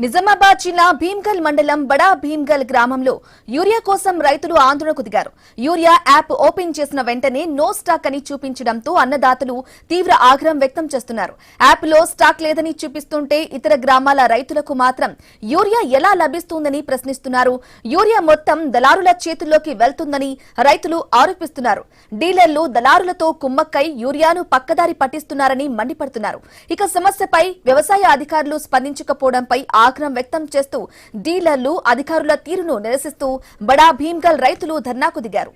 నిజామాబాద్ జిల్లా భీమ్గల్ మండలం బడా భీమ్గల్ గ్రామంలో యూరియా కోసం రైతులు ఆందోళనకు దిగారు. యూరియా యాప్ ఓపెన్ చేసిన వెంటనే నో స్టాక్ అని చూపించడంతో అన్నదాతలు తీవ్ర ఆగ్రహం వ్యక్తం చేస్తున్నారు. యాప్ లో స్టాక్ లేదని చూపిస్తుంటే ఇతర గ్రామాల రైతులకు మాత్రం యూరియా ఎలా లభిస్తుందని ప్రశ్నిస్తున్నారు. యూరియా మొత్తం దళారుల చేతుల్లోకి వెళ్తుందని రైతులు ఆరోపిస్తున్నారు. డీలర్లు దళారులతో కుమ్మక్కై యూరియాను పక్కదారి పట్టిస్తున్నారని మండిపడుతున్నారు. ఇక సమస్యపై వ్యవసాయ అధికారులు స్పందించకపోవడంపై ఆగ్రహం వ్యక్తం చేస్తూ డీలర్లు అధికారుల తీరును నిరసిస్తూ బడా భీమ్గల్ రైతులు ధర్నాకు దిగారు.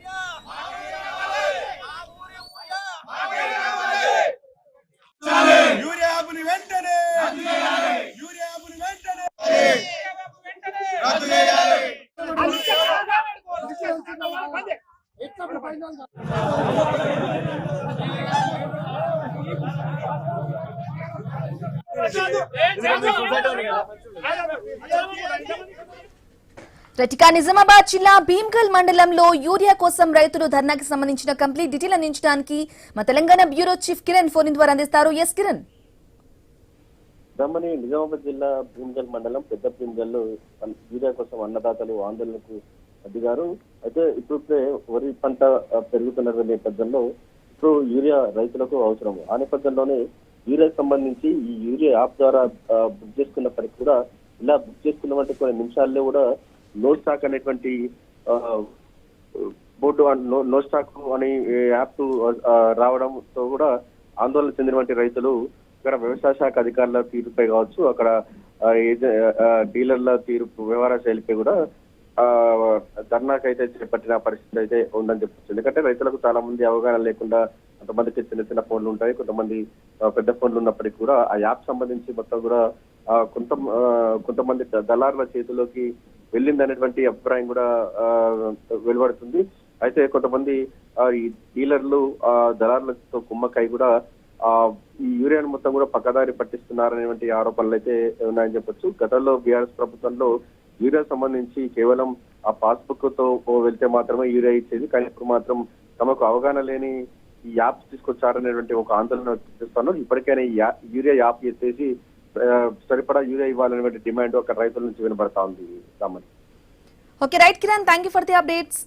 నిజామాబాద్ జిల్లా భీమ్గల్ మండలంలో యూరియా కోసం రైతులు ధర్నాకి సంబంధించిన కంప్లీట్ డీటెయిల్ అందించడానికి మా Telangana bureau chief Kiran phone ద్వారా అందిస్తారు. ఎస్ కిరణ్. నిజామాబాద్ జిల్లా భీమ్గల్ మండలం పెద్ద భీమ్గల్ యూరియా కోసం అన్నదాతలు ఆందోళనకు దిగారు. అయితే ఇప్పుడే వరి పంట పెరుగుతున్న నేపథ్యంలో ఇప్పుడు యూరియా రైతులకు అవసరం. ఆ నేపథ్యంలోనే యూరియాకి సంబంధించి ఈ యూరియా యాప్ ద్వారా బుక్ చేసుకున్నప్పటికీ కూడా ఇలా బుక్ చేసుకున్నటువంటి కొన్ని నిమిషాల్లో కూడా నో స్టాక్ అనేటువంటి బోర్డు నో స్టాక్ అని యాప్ రావడంతో కూడా ఆందోళన చెందినటువంటి రైతులు ఇక్కడ వ్యవసాయ శాఖ అధికారుల తీరుపై కావచ్చు, అక్కడ డీలర్ల తీరు వ్యవహార శైలిపై కూడా ధర్నాకైతే చేపట్టిన పరిస్థితి అయితే ఉందని చెప్పచ్చు. ఎందుకంటే రైతులకు చాలా మంది అవగాహన లేకుండా కొంతమందికి చిన్న చిన్న ఫోన్లు ఉంటాయి, కొంతమంది పెద్ద ఫోన్లు ఉన్నప్పటికీ కూడా ఆ యాప్ సంబంధించి మొత్తం కూడా కొంతమంది దళారుల చేతిలోకి వెళ్ళిందనేటువంటి అభిప్రాయం కూడా వెలువడుతుంది. అయితే కొంతమంది ఈ డీలర్లు దళారులతో కుమ్మకాయ కూడా ఈ యూరియాను మొత్తం కూడా పక్కదారి పట్టిస్తున్నారనేటువంటి ఆరోపణలు అయితే ఉన్నాయని చెప్పొచ్చు. గతంలో బీఆర్ఎస్ ప్రభుత్వంలో యూరియా సంబంధించి కేవలం ఆ పాస్బుక్ తో వెళ్తే మాత్రమే యూరియా ఇచ్చేది. కానీ ఇప్పుడు మాత్రం తమకు అవగాహన లేని ఈ యాప్స్ తీసుకొచ్చారనేటువంటి ఒక ఆందోళన చేస్తున్నారు. ఇప్పటికైనా ఈ యూరియా యాప్ ఎత్తేసి సరిపడా యూరియా ఇవ్వాలనేటువంటి డిమాండ్ ఒక రైతుల నుంచి వినబడతా ఉంది. Okay right Kiran, thank you for the updates.